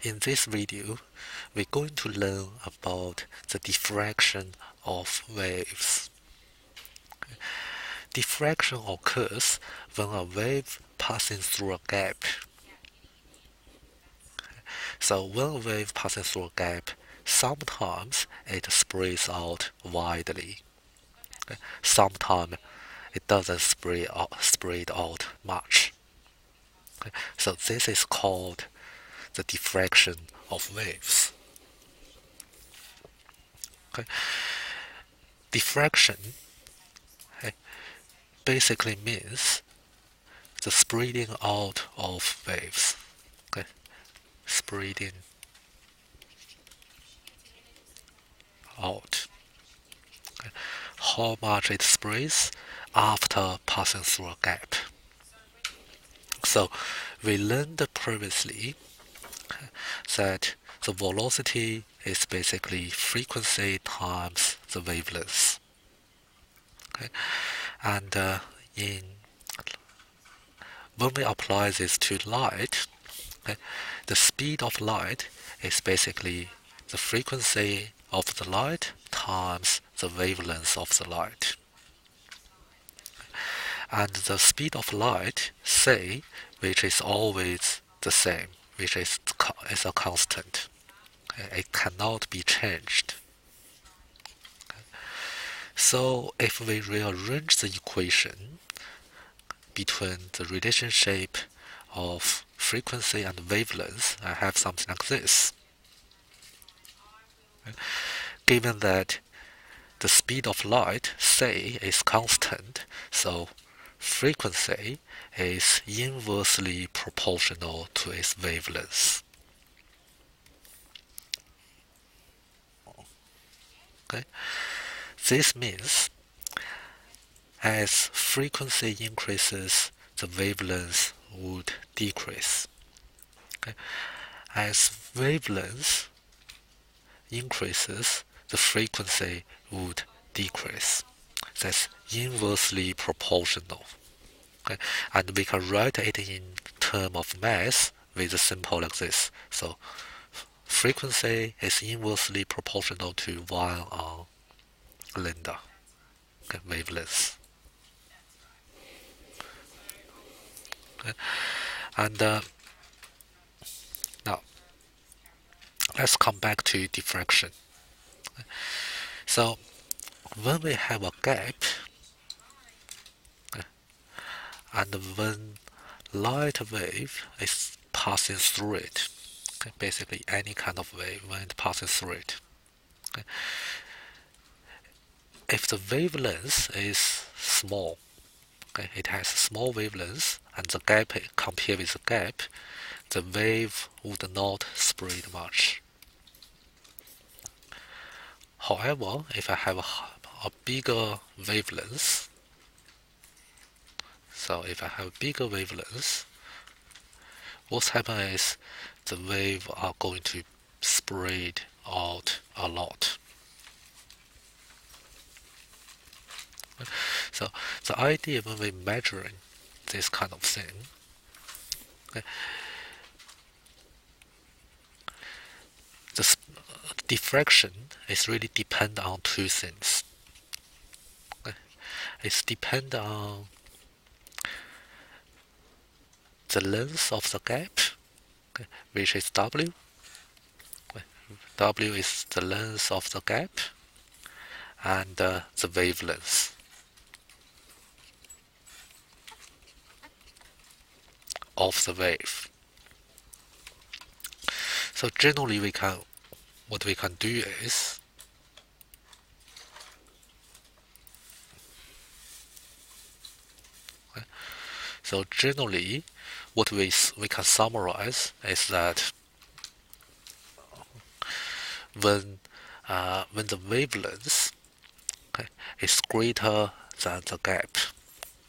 In this video, we're going to learn about the diffraction of waves. Diffraction occurs when a wave passing through a gap. So when a wave passing through a gap, sometimes it spreads out widely. Sometimes it doesn't spread out much. So this is called the diffraction of waves. Okay. Diffraction basically means the spreading out of waves. Okay. Spreading out. Okay. How much it spreads after passing through a gap. So we learned previously that the velocity is basically frequency times the wavelength. Okay. And when we apply this to light, okay, the speed of light is basically the frequency of the light times the wavelength of the light. And the speed of light, c, which is always the same, which is a constant. Okay, it cannot be changed. Okay. So if we rearrange the equation between the relationship of frequency and wavelength, I have something like this. Okay. Given that the speed of light, c, is constant, so frequency is inversely proportional to its wavelength. Okay. This means as frequency increases, the wavelength would decrease. Okay. As wavelength increases, the frequency would decrease. That's inversely proportional. Okay. And we can write it in terms of mass with a symbol like this. So frequency is inversely proportional to 1 on lambda, okay, wavelength. Okay. And now let's come back to diffraction. Okay. So when we have a gap, okay, and when light wave is passing through it, okay, basically any kind of wave when it passes through it, okay, if the wavelength is small, okay, it has a small wavelength, and the gap compared with the gap, the wave would not spread much. However, if I have a bigger wavelength, so if I have a bigger wavelength, what's happening is the wave are going to spread out a lot. So the idea when we're measuring this kind of thing, okay, the diffraction is really depend on two things. Okay. It's depend on the length of the gap, okay, which is W. Okay. W is the length of the gap, and the wavelength of the wave. So generally what we can do is so generally what we can summarize is that when the wavelength, okay, is greater than the gap,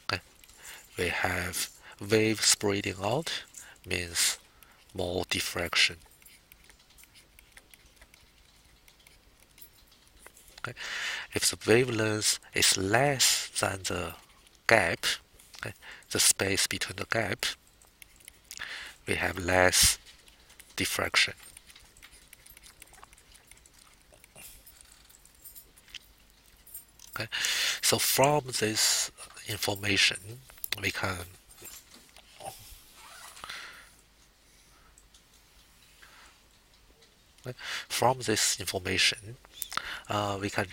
okay, we have wave spreading out, means more diffraction. Okay. If the wavelength is less than the gap, okay, the space between the gap, we have less diffraction. Okay, so from this information, we can from this information we can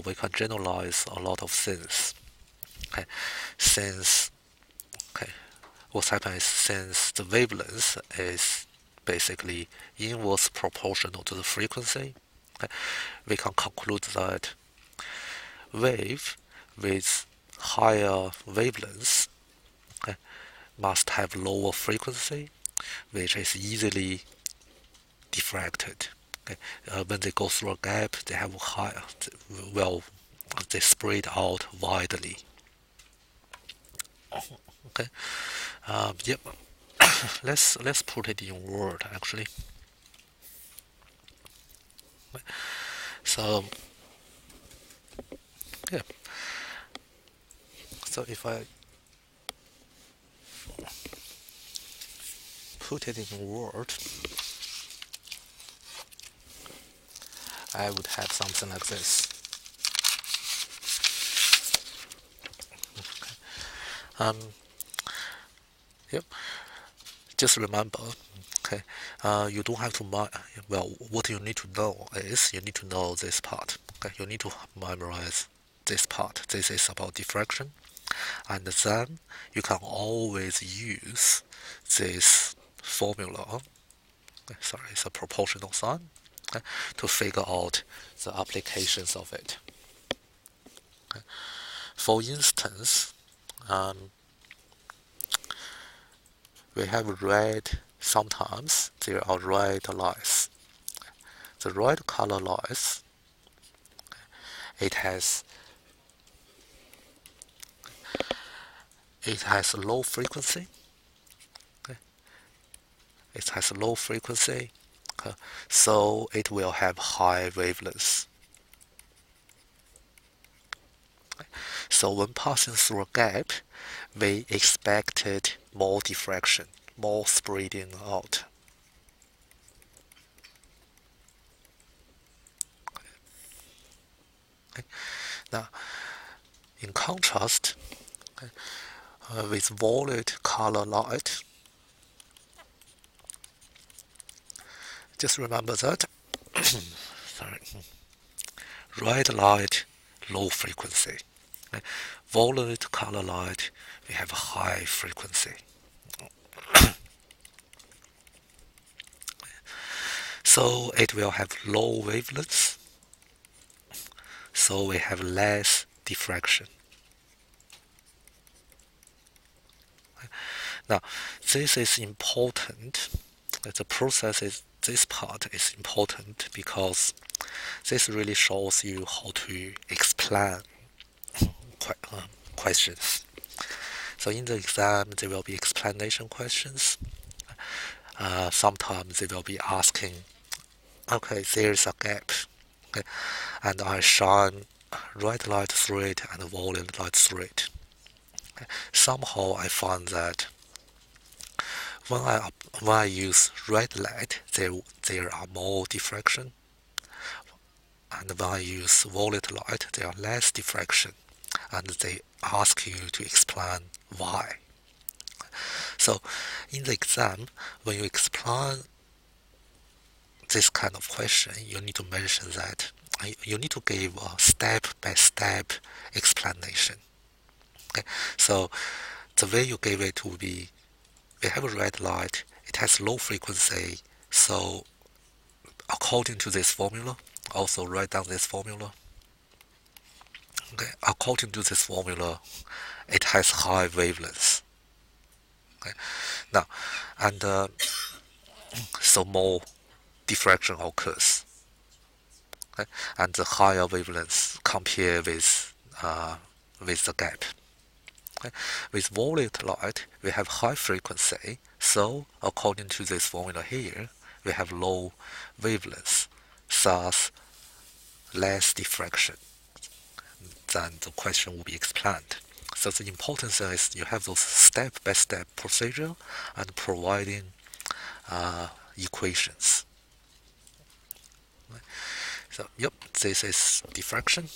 we can generalize a lot of things. Okay, since okay, what happens is since the wavelength is basically inverse proportional to the frequency, okay, we can conclude that wave with higher wavelengths okay, must have lower frequency, which is easily diffracted. Okay. When they go through a gap, they have higher, well, they spread out widely. Okay. Yep. let's put it in word actually. So yeah. So if I put it in word, I would have something like this. Um. Yep. Just remember, okay, you don't have to well, what you need to know is you need to know this part. Okay, you need to memorize this part. This is about diffraction, and then you can always use this formula. Okay, sorry, it's a proportional sign okay, to figure out the applications of it. Okay. For instance, we have red. Sometimes there are red lights. The red color lights, it has low frequency. Okay. It has low frequency, okay. So it will have high wavelengths. Okay. So when passing through a gap, we expected more diffraction, more spreading out. Okay. Now, in contrast, okay, with violet color light, just remember that sorry, red light, low frequency. Okay. Violet color light, we have high frequency. So it will have low wavelengths, so we have less diffraction. Now, this is important. The process is this part is important because this really shows you how to explain questions. So in the exam, there will be explanation questions. Sometimes they will be asking, okay, there's a gap, okay, and I shine red light through it and violet light through it. Okay. Somehow I find that when I use red light, there are more diffraction, and when I use violet light, there are less diffraction, and they ask you to explain why. So, in the exam, when you explain this kind of question, you need to mention that you need to give a step-by-step explanation. Okay, so the way you give it will be, we have a red light, it has low frequency, so according to this formula, also write down this formula. Okay, according to this formula, it has high wavelengths. Okay, now, and so more diffraction occurs. Okay, and the higher wavelengths compare with the gap. Okay. With violet light, we have high frequency, so according to this formula here, we have low wavelengths, thus less diffraction. Then the question will be explained. So the important thing is you have those step-by-step procedure and providing equations. So, yep, this is diffraction.